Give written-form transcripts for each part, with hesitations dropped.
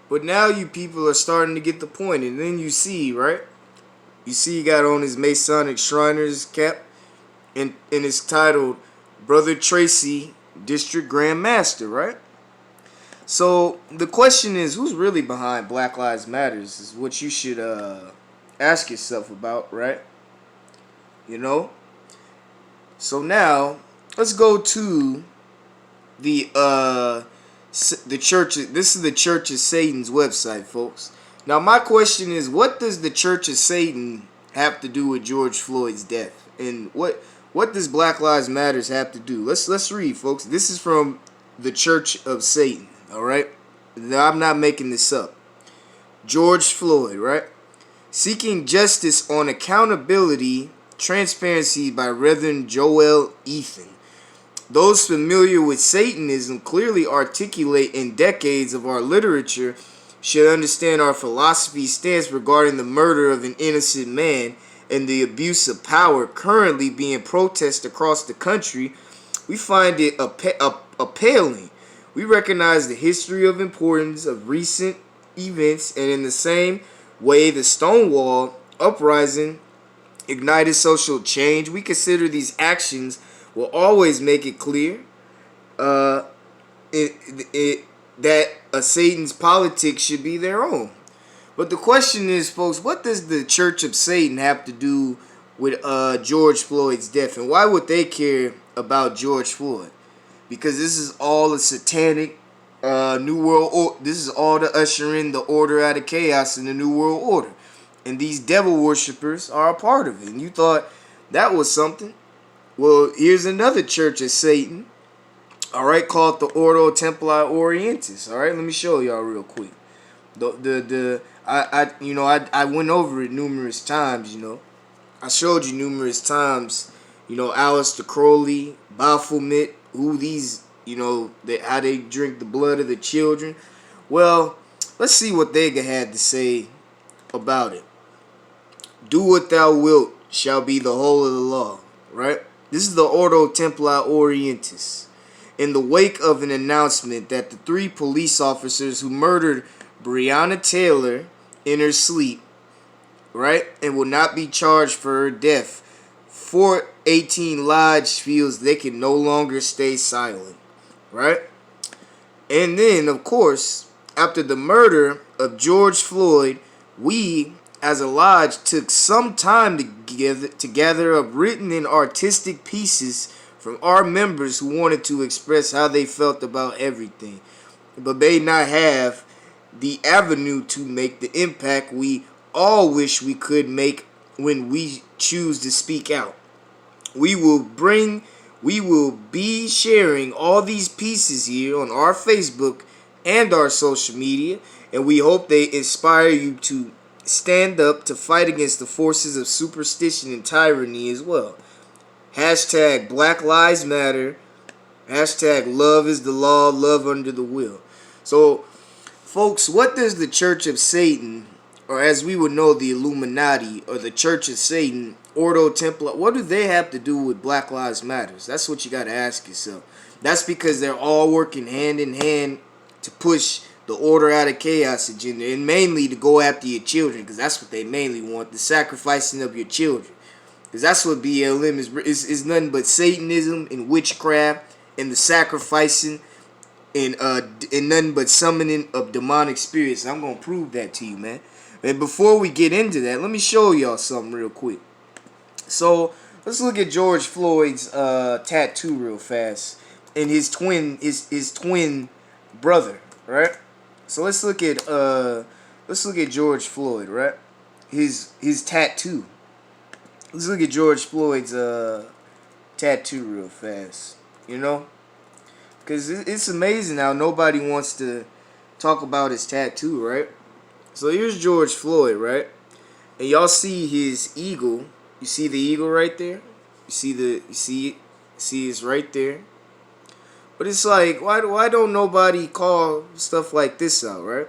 But now you people are starting to get the point, and then you see, right? You see, he got on his Masonic Shriner's cap, and it's titled Brother Tracy, District Grand Master, right? So the question is, who's really behind Black Lives Matters? Is what you should ask yourself about, right? You know. So now let's go to the the church. This is the Church of Satan's website, folks. Now my question is, what does the Church of Satan have to do with George Floyd's death, and what does Black Lives Matters have to do? Let's read, folks. This is from the Church of Satan. All right, I'm not making this up. George Floyd, right? Seeking justice on accountability, transparency by Reverend Joel Ethan. Those familiar with Satanism clearly articulate in decades of our literature should understand our philosophy's stance regarding the murder of an innocent man and the abuse of power currently being protested across the country. We find it appalling. We recognize the history of importance of recent events, and in the same way the Stonewall Uprising ignited social change, we consider these actions will always make it clear that Satan's politics should be their own. But the question is, folks, what does the Church of Satan have to do with George Floyd's death, and why would they care about George Floyd? Because this is all a satanic new world order. This is all to usher in the order out of chaos in the new world order, and these devil worshippers are a part of it. And you thought that was something. Well, here's another Church of Satan, all right, called the Ordo Templi Orientis. All right, let me show y'all real quick. I went over it numerous times. I showed you numerous times. Aleister Crowley, Baphomet, who these, how they drink the blood of the children. Well, let's see what they had to say about it. Do what thou wilt shall be the whole of the law, right? This is the Ordo Templi Orientis. In the wake of an announcement that the 3 police officers who murdered Breonna Taylor in her sleep, right, and will not be charged for her death, 418 Lodge feels they can no longer stay silent, right? And then, of course, after the murder of George Floyd, we, as a lodge, took some time to gather up written and artistic pieces from our members who wanted to express how they felt about everything, but may not have the avenue to make the impact we all wish we could make when we choose to speak out. We will be sharing all these pieces here on our Facebook and our social media, and we hope they inspire you to stand up to fight against the forces of superstition and tyranny as well. Hashtag Black Lives Matter. Hashtag love is the law, love under the will. So, folks, what does the Church of Satan, or as we would know, the Illuminati, or the Church of Satan, Ordo Templi, what do they have to do with Black Lives Matters? That's what you got to ask yourself. That's because they're all working hand in hand to push the order out of chaos agenda, and mainly to go after your children, because that's what they mainly want, the sacrificing of your children. Because that's what BLM is nothing but Satanism and witchcraft and the sacrificing and nothing but summoning of demonic spirits. And I'm going to prove that to you, man. And before we get into that, let me show y'all something real quick. So let's look at George Floyd's tattoo real fast, and his twin brother, right? So let's look at George Floyd, right? His tattoo. Let's look at George Floyd's tattoo real fast, because it's amazing how nobody wants to talk about his tattoo, right? So here's George Floyd, right? And y'all see his eagle. You see the eagle right there? You see it's right there. But it's like, why don't nobody call stuff like this out, right?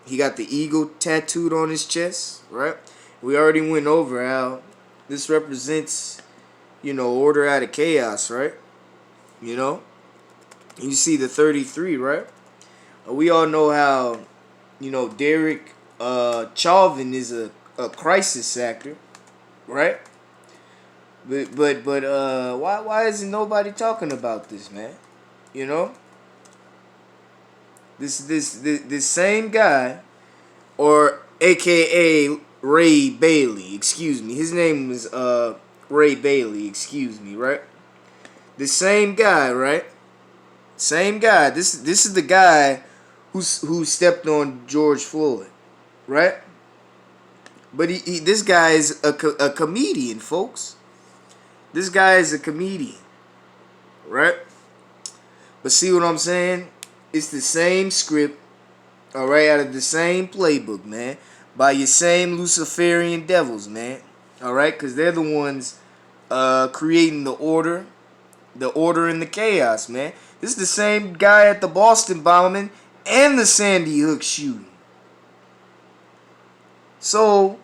He got the eagle tattooed on his chest, right? We already went over how this represents, order out of chaos, right? You see the 33, right? We all know how, Derek Chauvin is a crisis actor, right? But why isn't nobody talking about this, man? You know, this same guy, or AKA Ray Bailey, excuse me. His name was Ray Bailey, excuse me, right? The same guy, right? Same guy. This is the guy who stepped on George Floyd, right? But this guy is a comedian, folks. This guy is a comedian, right? But see what I'm saying? It's the same script, all right, out of the same playbook, man, by your same Luciferian devils, man, all right, because they're the ones creating the order and the chaos, man. This is the same guy at the Boston bombing and the Sandy Hook shooting. So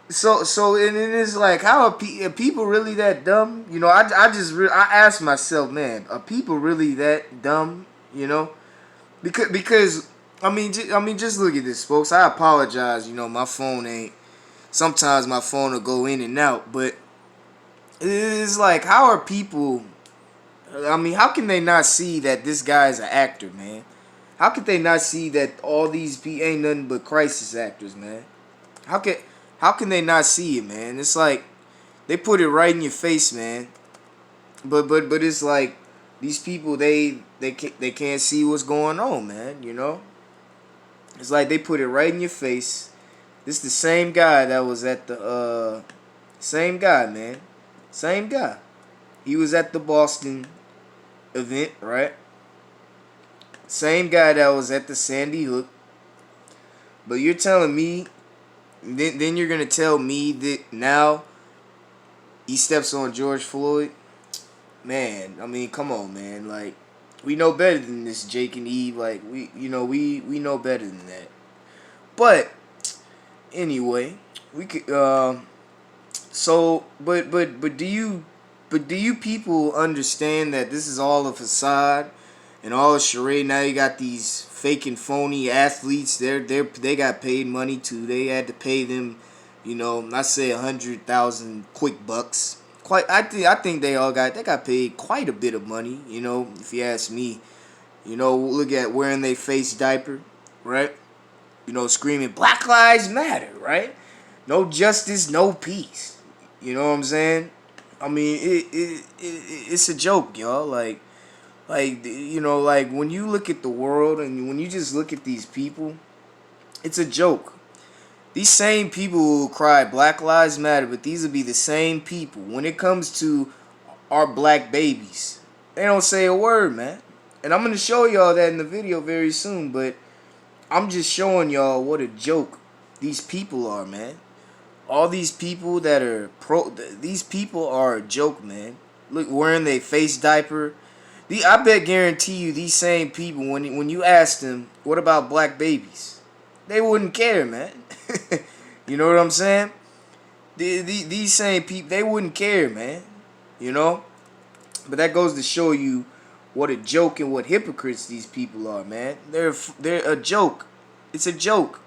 and it is like, how are people really that dumb? I ask myself, man, are people really that dumb? Because just look at this, folks. I apologize. My phone ain't. Sometimes my phone will go in and out, but it's like, how are people? How can they not see that this guy's an actor, man? How could they not see that all these people ain't nothing but crisis actors, man? How can they not see it, man? It's like they put it right in your face, man. But it's like these people they can't see what's going on, man. It's like they put it right in your face. This is the same guy that was at the same guy, man. Same guy. He was at the Boston event, right? Same guy that was at the Sandy Hook. But you're telling me, then you're going to tell me that now he steps on George Floyd? Man, come on, man. Like, we know better than this, Jake and Eve. Like, we know better than that. But anyway, we could but do you people understand that this is all a facade and all a charade? Now you got these fake and phony athletes. They got paid money too. They had to pay them, I say 100,000 quick bucks. I think they got paid quite a bit of money. If you ask me, look at wearing their face diaper, right? Screaming Black Lives Matter, right? No justice, no peace. You know what I'm saying? It's a joke, y'all. Like when you look at the world and when you just look at these people, it's a joke. These same people will cry Black Lives Matter, but these will be the same people when it comes to our black babies. They don't say a word, man. And I'm going to show y'all that in the video very soon, but I'm just showing y'all what a joke these people are, man. All these people that are these people are a joke, man. Look, wearing their face diaper. I bet guarantee you these same people, when you ask them, what about black babies? They wouldn't care, man. You know what I'm saying? These same people, they wouldn't care, man. But that goes to show you what a joke and what hypocrites these people are, man. They're a joke. It's a joke.